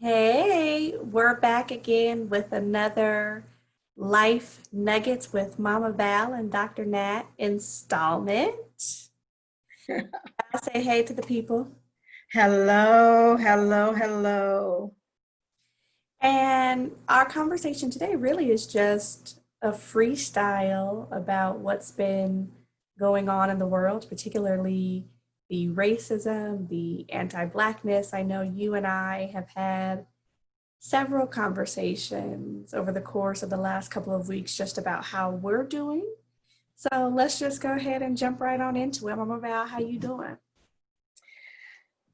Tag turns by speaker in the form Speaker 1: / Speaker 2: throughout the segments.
Speaker 1: Hey, we're back again with another Life Nuggets with Mama Val and Dr. Nat installment. I say hey to the people.
Speaker 2: Hello, hello, hello.
Speaker 1: And our conversation today really is just a freestyle about what's been going on in the world, particularly the racism, the anti Blackness. I know you and I have had several conversations over the course of the last couple of weeks just about how we're doing. So let's just go ahead and jump right on into it. Mama Val, how you doing?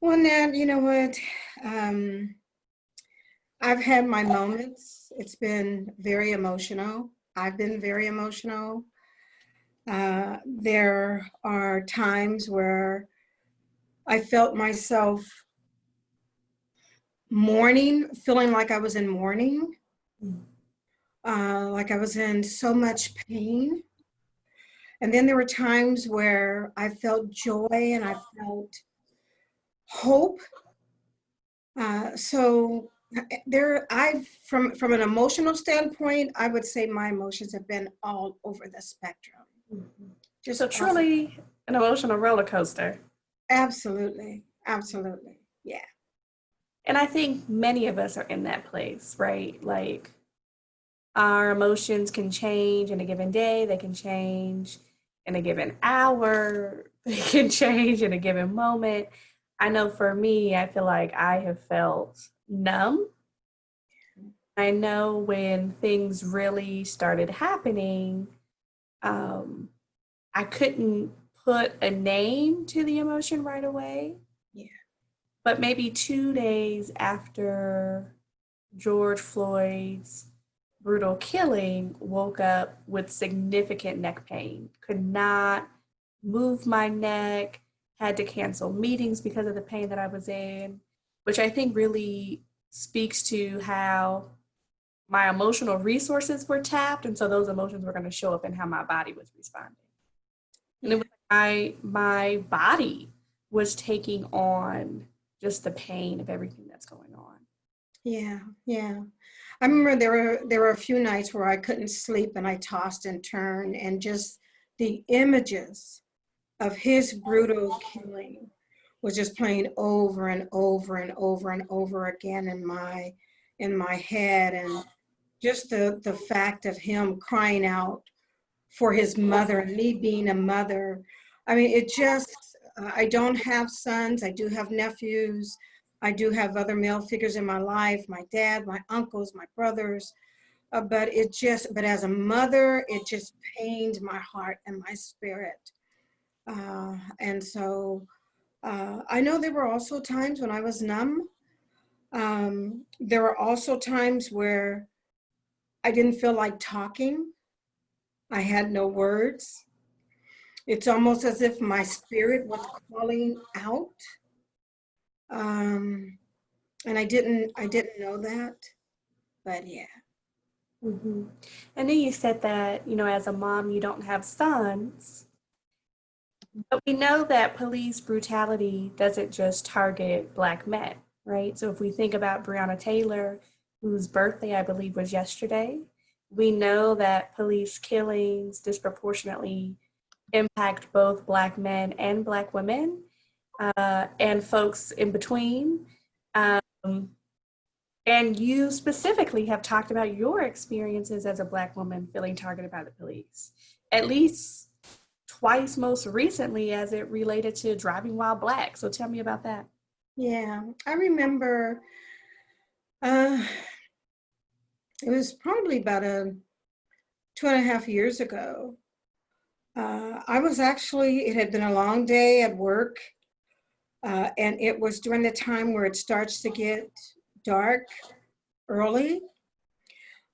Speaker 2: Well, Nat, you know what? Um, I've had my moments. It's been very emotional. I've been very emotional. There are times where I felt myself mourning, feeling like I was in mourning, like I was in so much pain. And then there were times where I felt joy and I felt hope. So there, I've from an emotional standpoint, I would say my emotions have been all over the spectrum.
Speaker 1: So
Speaker 2: Just all,
Speaker 1: truly an emotional roller coaster.
Speaker 2: absolutely, absolutely, yeah,
Speaker 1: And I think many of us are in that place, right? Like our emotions can change in a given day, they can change in a given hour, they can change in a given moment. I know for me, I feel like I have felt numb. I know when things really started happening, um, I couldn't put a name to the emotion right away,
Speaker 2: yeah,
Speaker 1: but maybe 2 days after George Floyd's brutal killing, woke up with significant neck pain, could not move my neck, had to cancel meetings because of the pain that I was in, which I think really speaks to how my emotional resources were tapped. And so those emotions were going to show up in how my body was responding. And it
Speaker 2: yeah,
Speaker 1: was like my body was taking on just the pain of everything that's going on.
Speaker 2: yeah, yeah. I remember there were a few nights where I couldn't sleep and I tossed and turned, and just the images of his brutal killing was just playing over and over and over and over again in my head. And just the fact of him crying out for his mother and me being a mother. I mean, it just, I don't have sons. I do have nephews. I do have other male figures in my life, my dad, my uncles, my brothers. But as a mother, it just pained my heart and my spirit. And so I know there were also times when I was numb. There were also times where I didn't feel like talking. I had no words. It's almost as if my spirit was calling out. Um, and I didn't know that, but yeah.
Speaker 1: Hmm. And then you said that, as a mom, you don't have sons, but we know that police brutality doesn't just target Black men, right? So if we think about Breonna Taylor, whose birthday I believe was yesterday, we know that police killings disproportionately impact both Black men and Black women, and folks in between. Um, And you specifically have talked about your experiences as a Black woman feeling targeted by the police, at least twice, most recently, as it related to driving while Black. So tell me about that.
Speaker 2: Yeah, I remember uh, it was probably about 2.5 years ago. It had been a long day at work, and it was during the time where it starts to get dark early.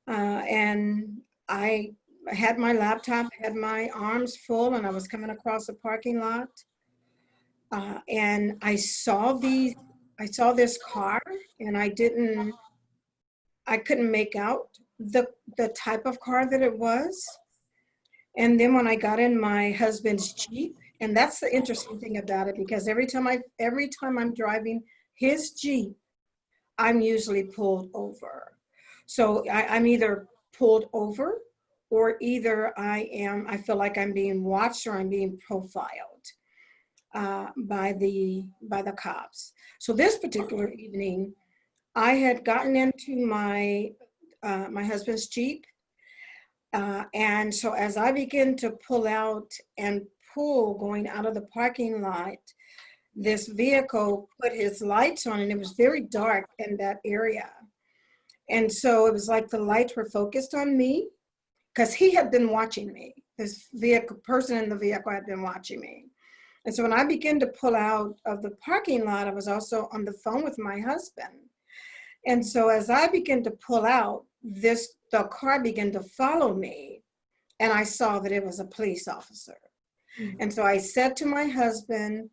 Speaker 2: And I had my laptop, had my arms full, and I was coming across a parking lot. And I saw this car, and I couldn't make out the type of car that it was. And then when I got in my husband's Jeep, and that's the interesting thing about it, because every time I'm driving his Jeep, I'm usually pulled over. So I'm either pulled over, or either I feel like I'm being watched, or I'm being profiled by the cops. So this particular evening, I had gotten into my husband's Jeep, and so as I began to pull out and pull going out of the parking lot, this vehicle put his lights on, and it was very dark in that area. And so it was like the lights were focused on me, because he had been watching me. This person in the vehicle had been watching me. And so when I began to pull out of the parking lot, I was also on the phone with my husband. And so as I began to pull out, the car began to follow me, and I saw that it was a police officer. And so I said to my husband,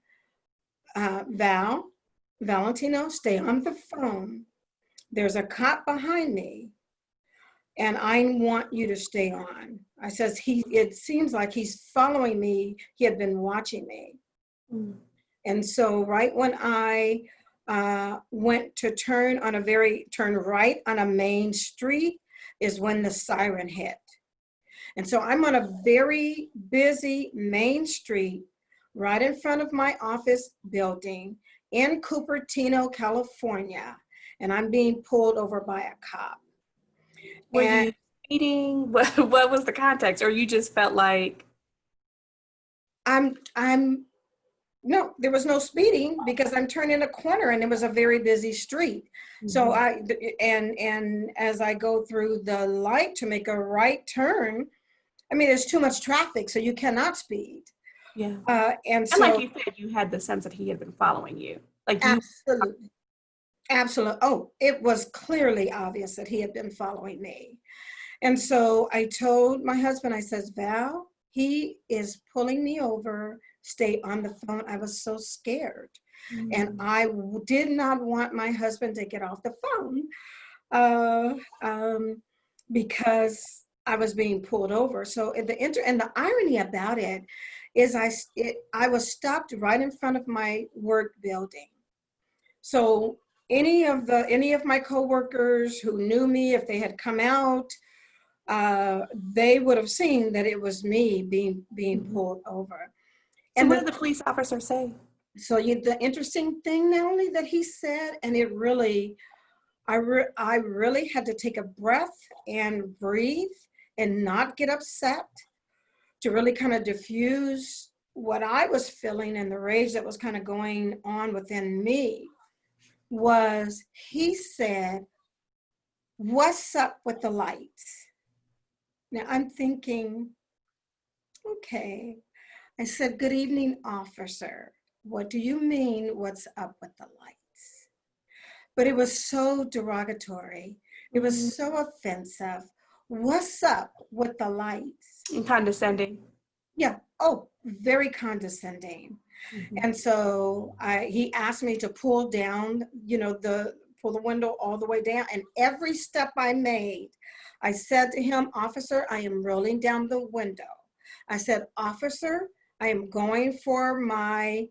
Speaker 2: Valentino, stay on the phone. There's a cop behind me, and I want you to stay on. I says, it seems like he's following me. He had been watching me. And so right when I went to turn right on a main street is when the siren hit. And so I'm on a very busy main street right in front of my office building in Cupertino, California, and I'm being pulled over by a cop.
Speaker 1: Were you speeding? What was the context? Or you just felt like
Speaker 2: no, there was no speeding, because I'm turning a corner and it was a very busy street. So and as I go through the light to make a right turn, I mean, there's too much traffic, so you cannot speed.
Speaker 1: yeah.
Speaker 2: And
Speaker 1: And like
Speaker 2: so
Speaker 1: you said, you had the sense that he had been following you. Like you
Speaker 2: absolutely, absolutely. Oh, it was clearly obvious that he had been following me. And so I told my husband, I says, Val, he is pulling me over. Stay on the phone. I was so scared. And I did not want my husband to get off the phone because I was being pulled over. So the irony about it is I was stopped right in front of my work building. So any of my coworkers who knew me, if they had come out, they would have seen that it was me being pulled over.
Speaker 1: So
Speaker 2: And
Speaker 1: what did the police officer say?
Speaker 2: so the interesting thing, Natalie, that he said, and it really, I really had to take a breath and breathe and not get upset, to really kind of diffuse what I was feeling and the rage that was kind of going on within me. Was he said, "What's up with the lights?" Now I'm thinking, okay. I said, "Good evening, officer. What do you mean, what's up with the lights?" But it was so derogatory. It was so offensive. What's up with the lights?
Speaker 1: And condescending.
Speaker 2: Yeah. Oh, very condescending. And so he asked me to pull down, pull the window all the way down. And every step I made, I said to him, "Officer, I am rolling down the window." I said, "Officer, I am going for my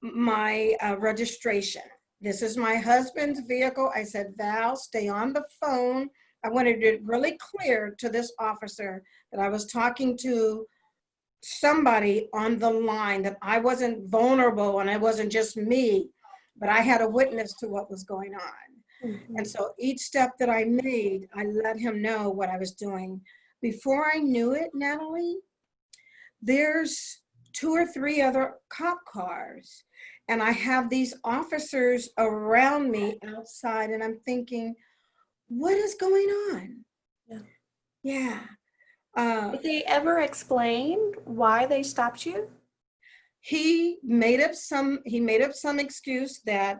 Speaker 2: registration. This is my husband's vehicle." I said, "Val, stay on the phone." I wanted it really clear to this officer that I was talking to somebody on the line, that I wasn't vulnerable and I wasn't just me, but I had a witness to what was going on. And so each step that I made, I let him know what I was doing. Before I knew it, Natalie, there's 2 or 3 other cop cars, and I have these officers around me outside, and I'm thinking, what is going on? Yeah.
Speaker 1: Did they ever explain why they stopped you?
Speaker 2: He made up some excuse that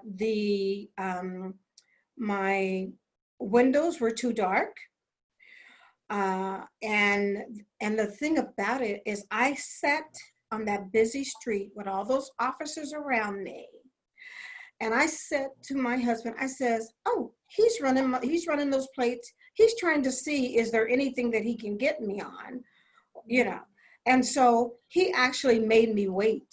Speaker 2: my windows were too dark. And the thing about it is, I sat on that busy street with all those officers around me, and I said to my husband, I says, "Oh, he's running those plates. He's trying to see, is there anything that he can get me on, you know?" And so he actually made me wait.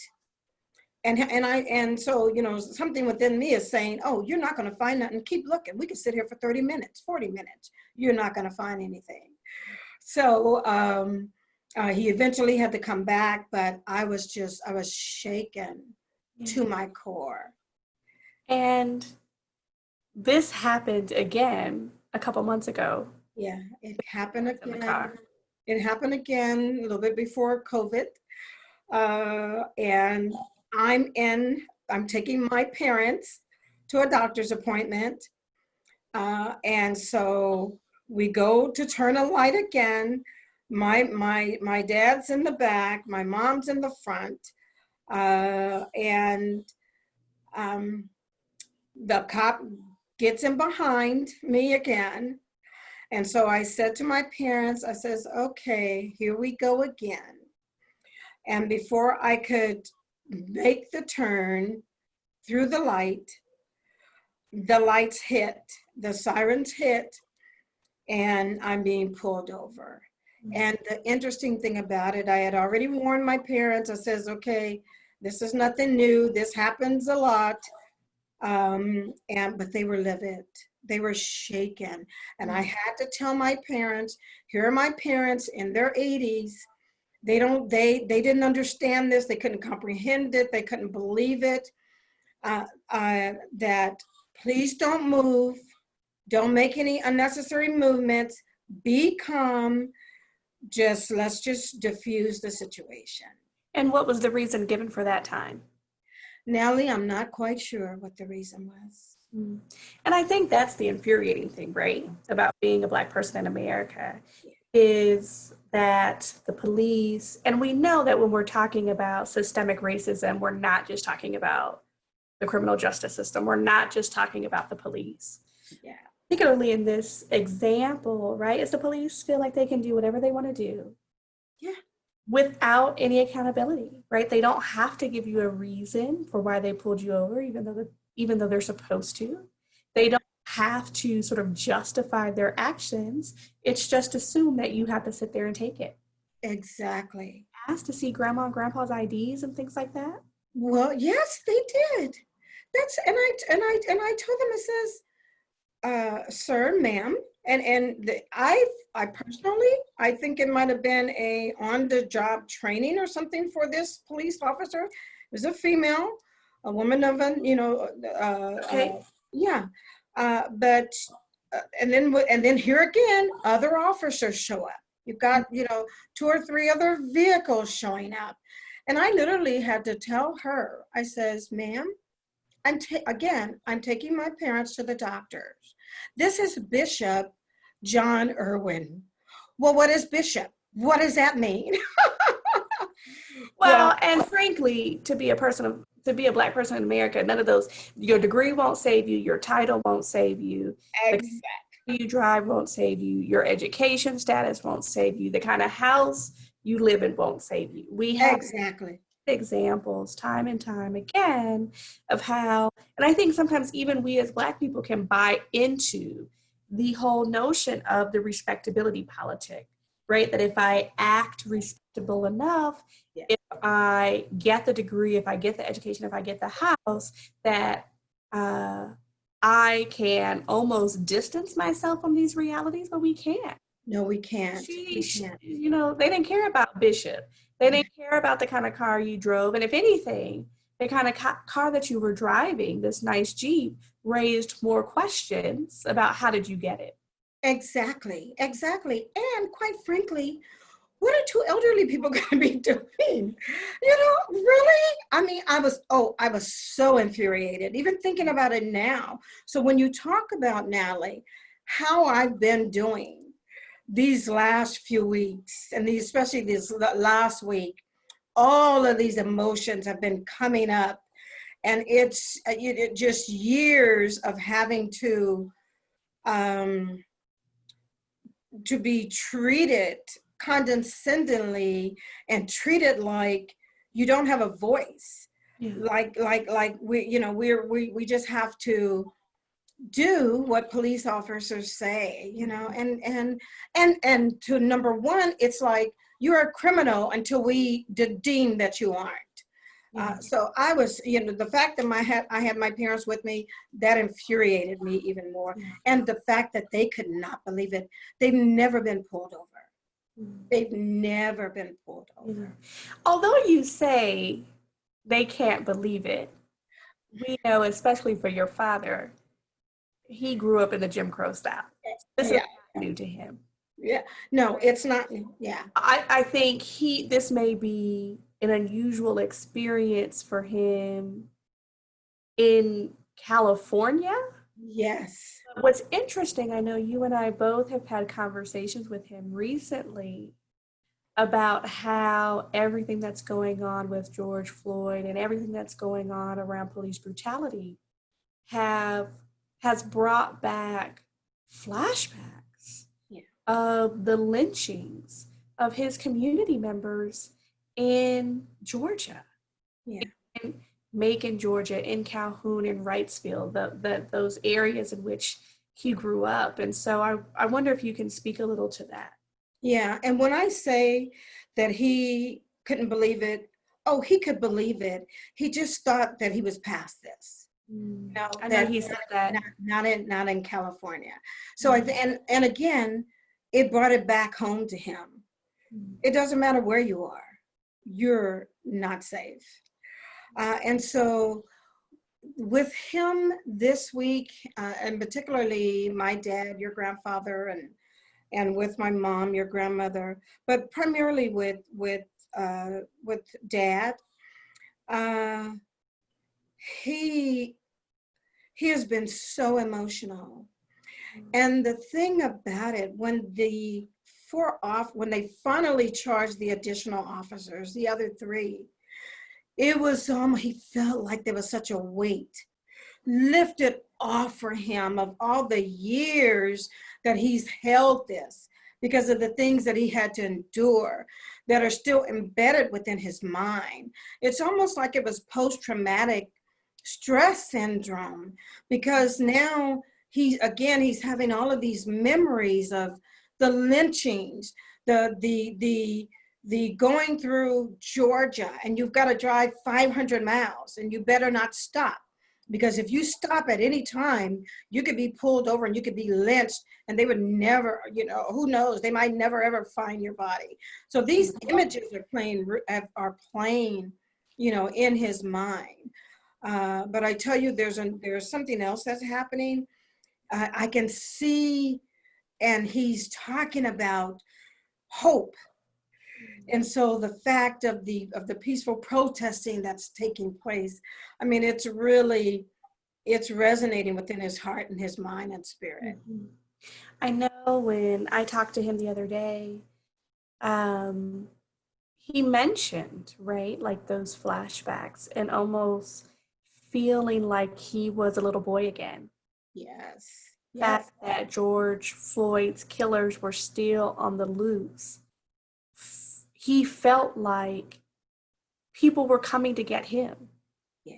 Speaker 2: And so, something within me is saying, oh, you're not going to find nothing. Keep looking. We could sit here for 30 minutes, 40 minutes. You're not going to find anything. So he eventually had to come back, but I was shaken to my core.
Speaker 1: And this happened again a couple months ago.
Speaker 2: Yeah, it happened
Speaker 1: In the
Speaker 2: again.
Speaker 1: car.
Speaker 2: It happened again a little bit before COVID. And I'm taking my parents to a doctor's appointment. And so we go to turn a light again. My dad's in the back, my mom's in the front. And the cop gets in behind me again. And so I said to my parents, I says, okay, here we go again. And before I could make the turn through the lights hit, the sirens hit, and I'm being pulled over. And the interesting thing about it, I had already warned my parents. I says, okay, this is nothing new. This happens a lot. But they were livid. They were shaken. And I had to tell my parents, here are my parents in their 80s. They didn't understand this. They couldn't comprehend it. They couldn't believe it. That please don't move. Don't make any unnecessary movements. Be calm. Let's just diffuse the situation.
Speaker 1: And what was the reason given for that time?
Speaker 2: Nellie, I'm not quite sure what the reason was.
Speaker 1: And I think that's the infuriating thing, right, about being a Black person in America, is that the police, and we know that when we're talking about systemic racism, we're not just talking about the criminal justice system. We're not just talking about the police.
Speaker 2: Yeah.
Speaker 1: Particularly in this example, right, is the police feel like they can do whatever they want to do.
Speaker 2: Yeah.
Speaker 1: Without any accountability, right? They don't have to give you a reason for why they pulled you over, even though they're supposed to. They don't have to sort of justify their actions. It's just assumed that you have to sit there and take it.
Speaker 2: Exactly.
Speaker 1: Asked to see grandma and grandpa's IDs and things like that.
Speaker 2: Well, yes, they did. And I told them, I says, sir, ma'am, I personally, I think it might have been a on-the-job training or something for this police officer. It was a female, a woman of
Speaker 1: Okay.
Speaker 2: And then here again, other officers show up. You've got, 2 or 3 other vehicles showing up. And I literally had to tell her, I says, ma'am, I'm taking my parents to the doctors. This is Bishop John Irwin. Well, what is Bishop? What does that mean?
Speaker 1: Well, and frankly, to be a Black person in America, none of those, your degree won't save you, your title won't save you,
Speaker 2: Exactly.
Speaker 1: the car you drive won't save you, your education status won't save you, the kind of house you live in won't save you. We have
Speaker 2: exactly
Speaker 1: examples time and time again of how, and I think sometimes even we as Black people can buy into the whole notion of the respectability politic, right? That if I act respectable enough, if I get the degree, if I get the education, if I get the house, that I can almost distance myself from these realities, but we can't.
Speaker 2: No, we can't.
Speaker 1: They didn't care about Bishop. They didn't care about the kind of car you drove. And if anything, the kind of car that you were driving, this nice Jeep, raised more questions about how did you get it? Exactly.
Speaker 2: And quite frankly, what are 2 elderly people going to be doing? Really? I mean, I was so infuriated, even thinking about it now. So when you talk about, Natalie, how I've been doing these last few weeks, and especially this last week, all of these emotions have been coming up, and it's just years of having to be treated condescendingly and treated like you don't have a voice.
Speaker 1: Yeah.
Speaker 2: Like we just have to do what police officers say, and to number one, it's like you're a criminal until we deem that you aren't.
Speaker 1: Yeah.
Speaker 2: So I was, the fact that I had my parents with me, that infuriated me even more.
Speaker 1: Yeah.
Speaker 2: And the fact that they could not believe it. They've never been pulled over.
Speaker 1: Mm.
Speaker 2: They've never been pulled
Speaker 1: Yeah.
Speaker 2: over.
Speaker 1: Although you say they can't believe it, we know, especially for your father, he grew up in the Jim Crow South. This is
Speaker 2: Yeah,
Speaker 1: not new to him.
Speaker 2: yeah. No, it's not. Yeah,
Speaker 1: I think this may be an unusual experience for him in California.
Speaker 2: yes.
Speaker 1: What's interesting, I know you and I both have had conversations with him recently about how everything that's going on with George Floyd and everything that's going on around police brutality have has brought back flashbacks
Speaker 2: Yeah,
Speaker 1: of the lynchings of his community members in Georgia,
Speaker 2: yeah.
Speaker 1: in Macon, Georgia, in Calhoun, in Wrightsville, those areas in which he grew up. And so I wonder if you can speak a little to that.
Speaker 2: Yeah, and when I say that he couldn't believe it, oh, he could believe it. He just thought that he was past this.
Speaker 1: I know
Speaker 2: That
Speaker 1: he said that.
Speaker 2: not in California. So
Speaker 1: Mm.
Speaker 2: and again, it brought it back home to him.
Speaker 1: Mm.
Speaker 2: It doesn't matter where you are, you're not safe. And so with him this week, and particularly my dad, your grandfather, and with my mom, your grandmother, but primarily with dad, uh, he he has been so emotional. And the thing about it, when they finally charged the additional officers, the other three, it was he felt like there was such a weight lifted off for him of all the years that he's held this because of the things that he had to endure that are still embedded within his mind. It's almost like it was post-traumatic stress syndrome because now he's having all of these memories of the lynchings, the going through Georgia, and you've got to drive 500 miles and you better not stop, because if you stop at any time, you could be pulled over and you could be lynched, and they would never, who knows, they might never ever find your body. So these images are playing, in his mind. But I tell you, there's something else that's happening. I can see, and he's talking about hope. And so the fact of the peaceful protesting that's taking place, I mean, it's resonating within his heart and his mind and spirit.
Speaker 1: Mhm. I know when I talked to him the other day, um, he mentioned, right, like those flashbacks and almost feeling like he was a little boy again.
Speaker 2: Yes, yes,
Speaker 1: That George Floyd's killers were still on the loose. He felt like people were coming to get him.
Speaker 2: yeah,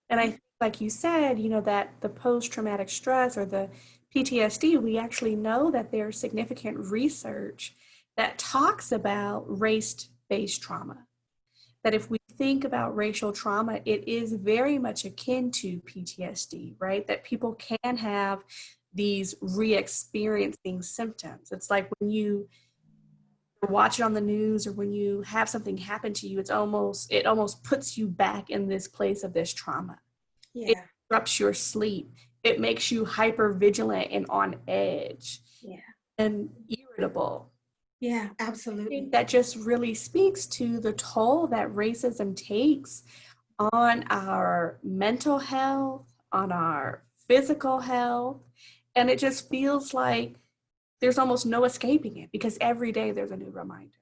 Speaker 1: And I think, like you said, that the post traumatic stress or the PTSD, we actually know that there's significant research that talks about race based trauma. That if we think about racial trauma, it is very much akin to PTSD, right? That people can have these re experiencing symptoms. It's like when you watch it on the news or when you have something happen to you, it almost puts you back in this place of this trauma. It
Speaker 2: yeah,
Speaker 1: disrupts your sleep. It makes you hyper vigilant and on edge
Speaker 2: yeah,
Speaker 1: and irritable.
Speaker 2: yeah,
Speaker 1: I think
Speaker 2: absolutely.
Speaker 1: that just really speaks to the toll that racism takes on our mental health, on our physical health. And it just feels like there's almost no escaping it because every day there's a new reminder.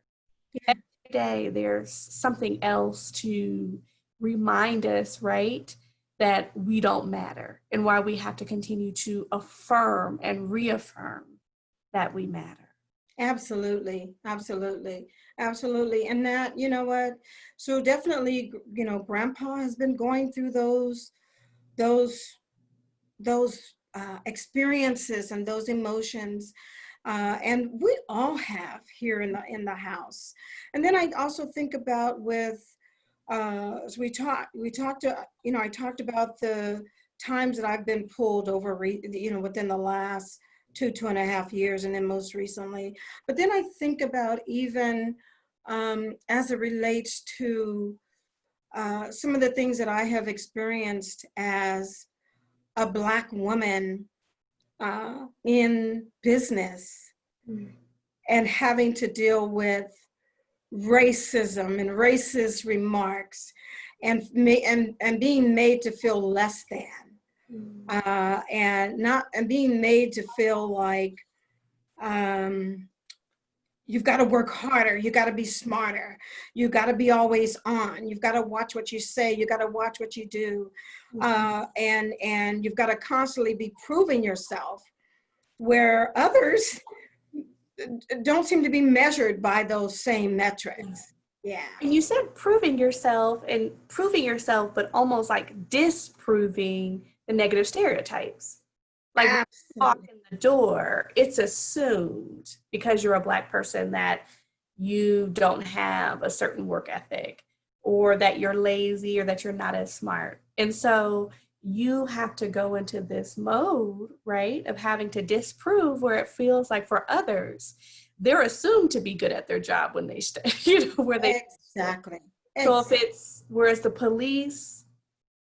Speaker 2: Yeah,
Speaker 1: Every day there's something else to remind us, right, that we don't matter and why we have to continue to affirm and reaffirm that we matter.
Speaker 2: absolutely, absolutely, absolutely. And that, you know what? So definitely, Grandpa has been going through those experiences and those emotions, and we all have here in the house. And then I also think about So I talked about the times that I've been pulled over, within the last 2.5 years, and then most recently. But then I think about even as it relates to some of the things that I have experienced as a Black woman in business,
Speaker 1: Mm.
Speaker 2: and having to deal with racism and racist remarks, and being made to feel less than,
Speaker 1: Mm.
Speaker 2: and being made to feel like um, you've got to work harder, you got to be smarter, you got to be always on, you've got to watch what you say, you got to watch what you do, and you've got to constantly be proving yourself, where others don't seem to be measured by those same metrics. Yeah.
Speaker 1: And you said proving yourself and proving yourself, but almost like disproving the negative stereotypes. Like when you walk
Speaker 2: Absolutely.
Speaker 1: in the door, it's assumed because you're a Black person that you don't have a certain work ethic or that you're lazy or that you're not as smart. And so you have to go into this mode, right, of having to disprove where it feels like for others, they're assumed to be good at their job when they stay, where they.
Speaker 2: Exactly.
Speaker 1: So if
Speaker 2: Exactly.
Speaker 1: it's, whereas the police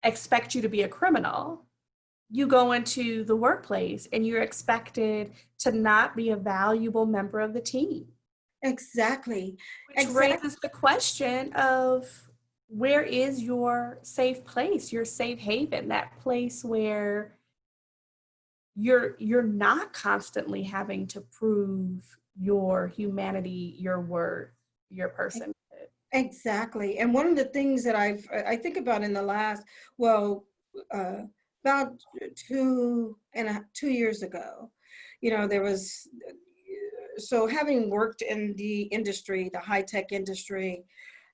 Speaker 1: expect you to be a criminal, you go into the workplace and you're expected to not be a valuable member of the team,
Speaker 2: Exactly.
Speaker 1: which
Speaker 2: Exactly.
Speaker 1: raises the question of where is your safe place, your safe haven, that place where you're not constantly having to prove your humanity, your worth, your person.
Speaker 2: Exactly. And one of the things that I think about in the last, well, uh, about 2 years ago, there was, so having worked in the industry, the high tech industry,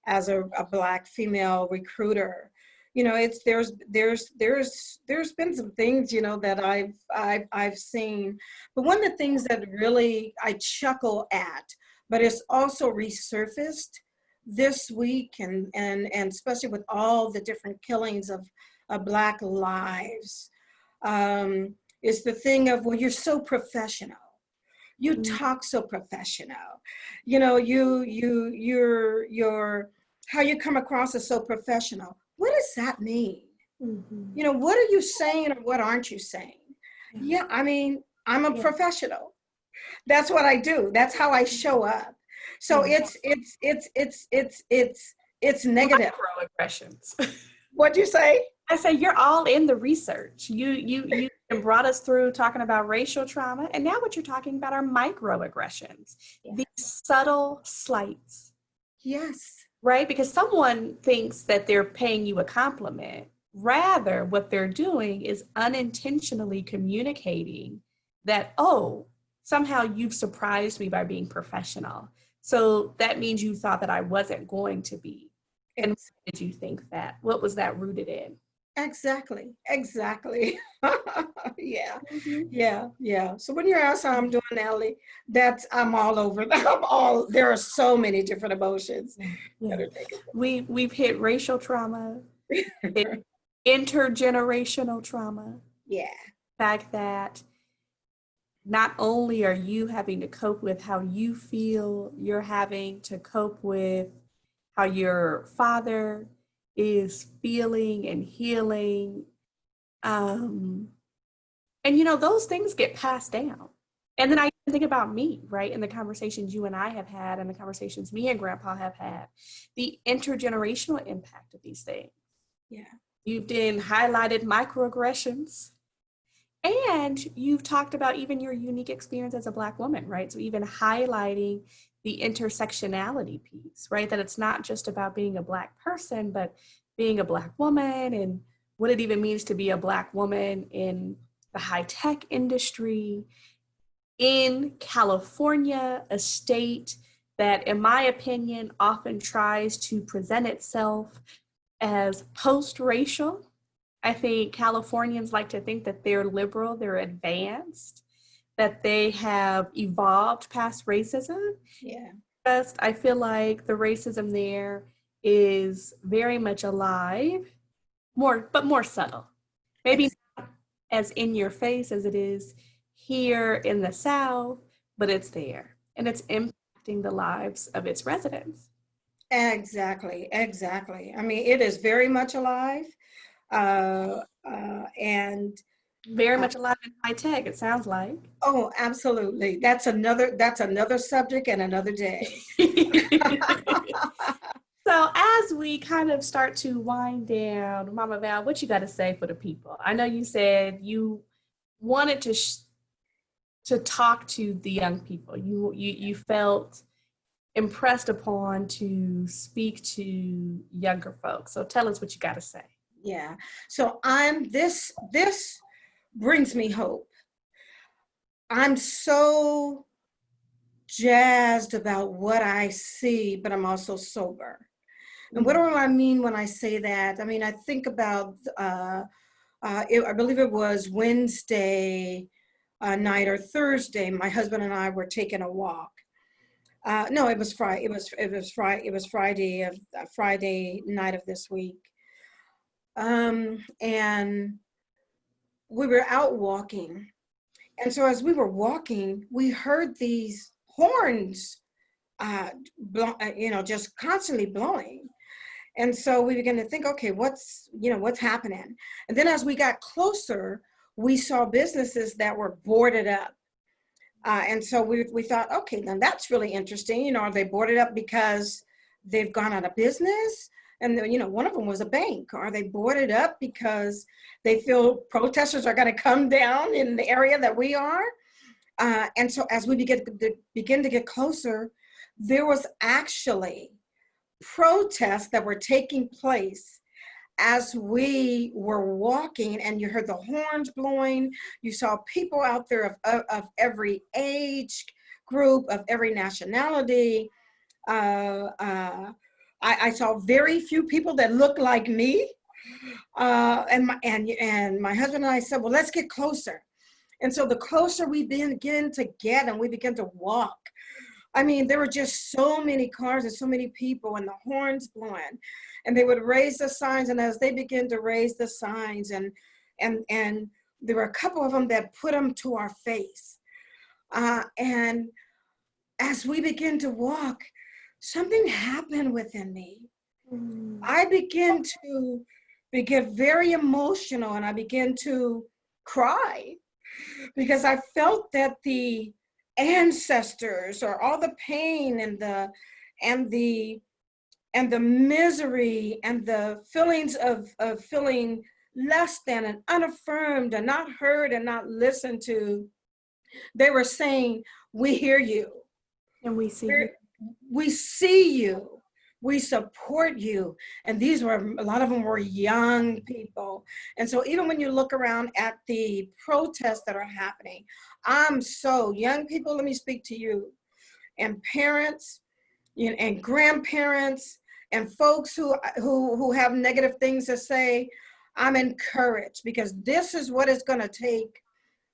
Speaker 2: as a Black female recruiter, it's there's been some things, that I've seen. But one of the things that really I chuckle at, but it's also resurfaced this week, and especially with all the different killings of Black lives, is the thing of, well, you're so professional, you talk so professional, you're how you come across as so professional. What does that mean?
Speaker 1: Mm-hmm.
Speaker 2: What are you saying, or what aren't you saying?
Speaker 1: Yeah.
Speaker 2: Yeah, I mean, I'm a
Speaker 1: Yeah.
Speaker 2: professional. That's what I do. That's how I show up. So
Speaker 1: Yeah.
Speaker 2: it's negative.
Speaker 1: Microaggressions.
Speaker 2: What'd you say?
Speaker 1: I say you're all in the research. You brought us through talking about racial trauma, and now what you're talking about are microaggressions,
Speaker 2: Yeah.
Speaker 1: these subtle slights,
Speaker 2: Yes.
Speaker 1: right? Because someone thinks that they're paying you a compliment. Rather, what they're doing is unintentionally communicating that, oh, somehow you've surprised me by being professional. So that means you thought that I wasn't going to be. And
Speaker 2: Ex-
Speaker 1: why did you think that? What was that rooted in?
Speaker 2: exactly. Exactly. Yeah.
Speaker 1: Mhm.
Speaker 2: Yeah. So when you're asked how I'm doing, Natalie, I'm all over. There are so many different emotions
Speaker 1: Yeah,
Speaker 2: that
Speaker 1: yeah.
Speaker 2: are taken.
Speaker 1: We've hit racial trauma, hit intergenerational trauma.
Speaker 2: Yeah.
Speaker 1: Fact that not only are you having to cope with how you feel, you're having to cope with how your father is feeling and healing. Um, and those things get passed down. And then I think about me, right? And the conversations you and I have had, and the conversations me and Grandpa have had, the intergenerational impact of these things.
Speaker 2: Yeah.
Speaker 1: You've then highlighted microaggressions, and you've talked about even your unique experience as a Black woman, right? So even highlighting the intersectionality piece, right? That it's not just about being a Black person, but being a Black woman, and what it even means to be a Black woman in the high tech industry in California, a state that, in my opinion, often tries to present itself as post-racial. I think Californians like to think that they're liberal, they're advanced, that they have evolved past racism.
Speaker 2: Yeah.
Speaker 1: Just, I feel like the racism there is very much alive, but more subtle. Maybe
Speaker 2: Ex-
Speaker 1: not as in your face as it is here in the South, but it's there and it's impacting the lives of its residents.
Speaker 2: Exactly, exactly. I mean, it is very much alive. And
Speaker 1: Very
Speaker 2: uh,
Speaker 1: much alive in high tech, it sounds like.
Speaker 2: oh, absolutely. That's another subject and another day.
Speaker 1: So as we kind of start to wind down, Mama Val, what you got to say for the people? I know you said you wanted to talk to the young people. You felt impressed upon to speak to younger folks. So tell us what you got to say.
Speaker 2: Yeah. So this brings me hope. I'm so jazzed about what I see, but I'm also sober. And what do I mean when I say that? I mean, I think about, I believe it was Wednesday night or Thursday, my husband and I were taking a walk. No, it was Friday. It was Friday of Friday night of this week. And we were out walking. And so as we were walking, we heard these horns, just constantly blowing. And so we began to think, okay, what's happening? And then as we got closer, we saw businesses that were boarded up. And so we thought, okay, then that's really interesting. Are they boarded up because they've gone out of business? And one of them was a bank. Are they boarded up because they feel protesters are going to come down in the area that we are? And so as we begin to get closer, there was actually protests that were taking place as we were walking, and you heard the horns blowing. You saw people out there of every age group, of every nationality. I saw very few people that looked like me. And my husband and I said, well, let's get closer. And so the closer we begin to get, and we begin to walk, I mean, there were just so many cars and so many people, and the horns blowing, and they would raise the signs. And as they begin to raise the signs, and there were a couple of them that put them to our face. And as we begin to walk, something happened within me. I began to get very emotional, and I began to cry because I felt that the ancestors, or all the pain and the misery and the feelings of feeling less than and unaffirmed and not heard and not listened to, they were saying, we hear you.
Speaker 1: And we see you.
Speaker 2: We see you. We support you. And a lot of them were young people. And so even when you look around at the protests that are happening, young people, let me speak to you, and parents, and grandparents, and folks who have negative things to say. I'm encouraged, because this is what it's going to take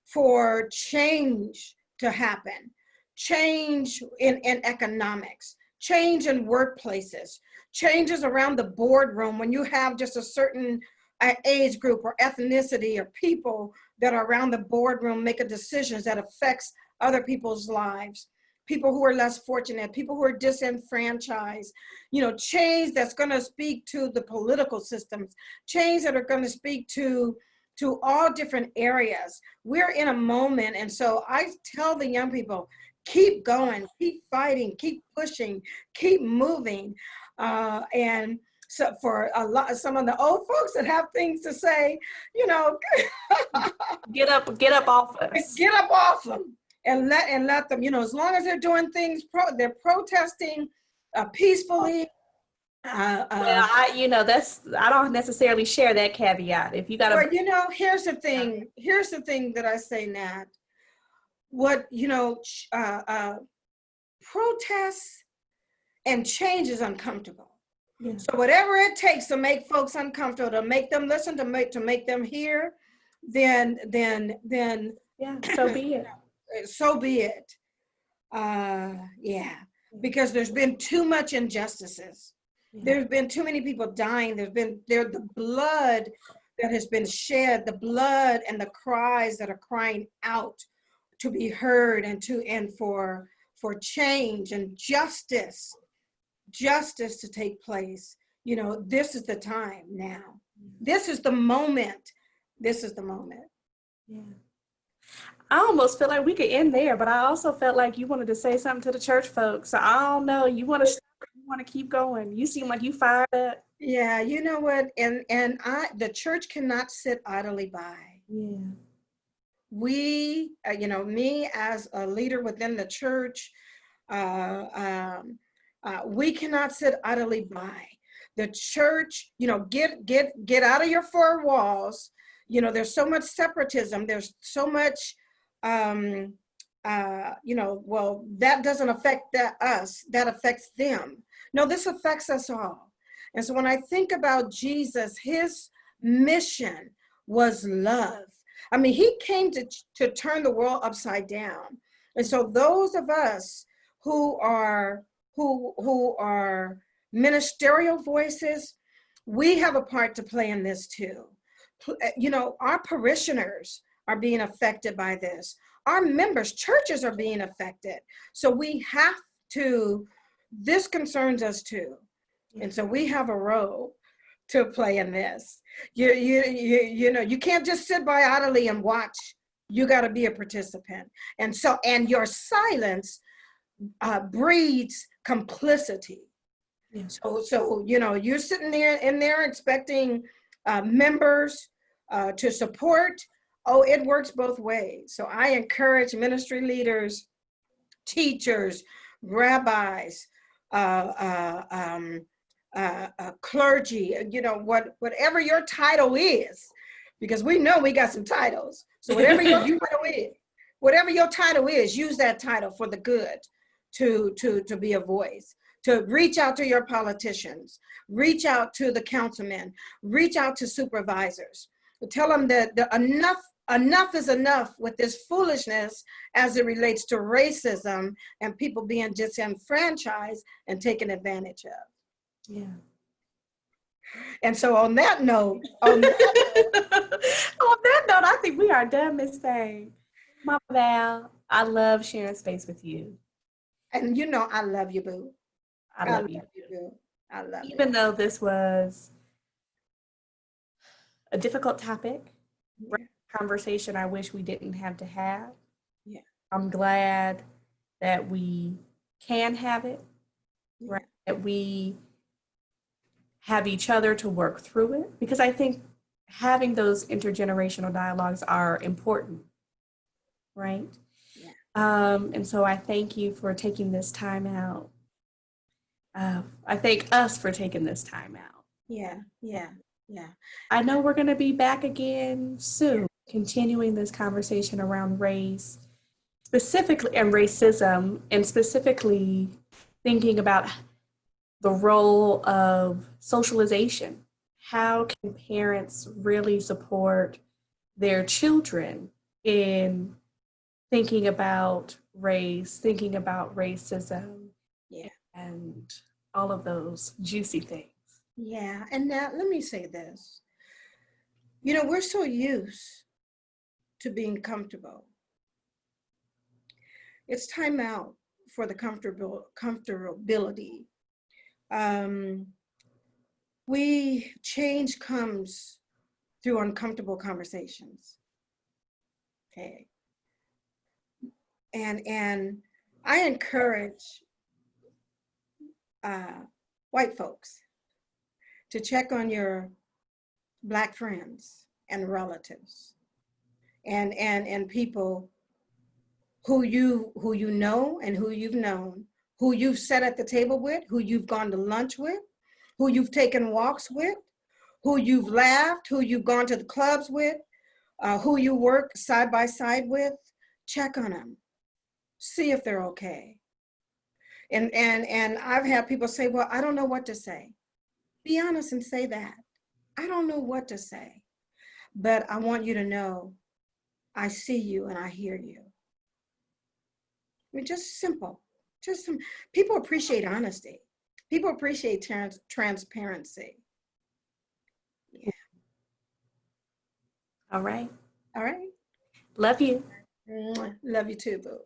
Speaker 2: for change to happen. Change in economics, change in workplaces, changes around the boardroom when you have just a certain age group or ethnicity or people that are around the boardroom making decisions that affects other people's lives, people who are less fortunate, people who are disenfranchised, change that's going to speak to the political systems, change that are going to speak to all different areas. We're in a moment. And so I tell the young people, keep going, keep fighting, keep pushing, keep moving. And so for some of the old folks that have things to say,
Speaker 1: Get up off us.
Speaker 2: get up off them and let them, as long as they're doing things, they're protesting peacefully.
Speaker 1: Well, I don't necessarily share that caveat. If you got
Speaker 2: Well,
Speaker 1: to,
Speaker 2: here's the thing. Here's the thing that I say, Nat. What, protests and change is uncomfortable.
Speaker 1: yeah,
Speaker 2: So whatever it takes to make folks uncomfortable, to make them listen, to make them hear, then
Speaker 1: yeah, so be it.
Speaker 2: so be it. Yeah, because there's been too much injustices.
Speaker 1: Yeah.
Speaker 2: There's been too many people dying. The blood that has been shed, the blood and the cries that are crying out to be heard and for change and justice to take place. You know, this is the time now. This is the moment. This is the moment.
Speaker 1: Yeah. I almost feel like we could end there, but I also felt like you wanted to say something to the church folks. So I don't know. You want to stop, you want to keep going. You seem like you fired up.
Speaker 2: Yeah, you know what? The church cannot sit idly by.
Speaker 1: Yeah.
Speaker 2: We, you know, me as a leader within the church, uh, um, we cannot sit idly by. The church, you know, get out of your four walls. You know, there's so much separatism. There's so much, you know, well, that doesn't affect us. That affects them. No, this affects us all. And so when I think about Jesus, his mission was love. I mean, he came to turn the world upside down. And so those of us who are ministerial voices, we have a part to play in this too. You know, our parishioners are being affected by this. Our members, churches are being affected. So we have to, this concerns us too. And so we have a role to play in this. You know, you can't just sit by idly and watch. You got to be a participant. And so, and your silence breeds complicity.
Speaker 1: Yeah.
Speaker 2: So you know, you're sitting there in there expecting members to support. Oh, it works both ways. So I encourage ministry leaders, teachers, rabbis, clergy, you know, whatever your title is, because we know we got some titles. So whatever your title is, use that title for the good, to be a voice, to reach out to your politicians, reach out to the councilmen, reach out to supervisors, tell them that enough is enough with this foolishness as it relates to racism and people being disenfranchised and taken advantage of.
Speaker 1: Yeah.
Speaker 2: And so on that note,
Speaker 1: On that note, I think we are done, Miss Thing. Mama Val, I love sharing space with you.
Speaker 2: and you know, I love you, boo.
Speaker 1: I
Speaker 2: I
Speaker 1: love
Speaker 2: love
Speaker 1: you.
Speaker 2: you, boo. I love you.
Speaker 1: Even though this was a difficult topic,
Speaker 2: Yeah.
Speaker 1: conversation I wish we didn't have to have,
Speaker 2: Yeah.
Speaker 1: I'm glad that we can have it, right? That we have each other to work through it, because I think having those intergenerational dialogues are important, right?
Speaker 2: Yeah.
Speaker 1: And so I thank you for taking this time out. I thank us for taking this time out.
Speaker 2: Yeah. Yeah. Yeah.
Speaker 1: I know we're going to be back again soon, continuing this conversation around race, specifically, and racism, and specifically thinking about the role of socialization. How can parents really support their children in thinking about race, thinking about racism,
Speaker 2: Yeah.
Speaker 1: and all of those juicy things?
Speaker 2: Yeah. And now let me say this. You know, we're so used to being comfortable. It's time out for the comfortability. Um, change comes through uncomfortable conversations. Okay. And I encourage white folks to check on your Black friends and relatives and people who you know and who you've known, who you've sat at the table with, who you've gone to lunch with, who you've taken walks with, who you've laughed, who you've gone to the clubs with, who you work side by side with. Check on them, see if they're okay. And I've had people say, well, I don't know what to say. Be honest and say that. I don't know what to say, but I want you to know I see you and I hear you. I mean, just simple. Just some people appreciate honesty. people appreciate transparency. Yeah.
Speaker 1: All right.
Speaker 2: All right.
Speaker 1: Love you.
Speaker 2: Mwah. Love you too, boo.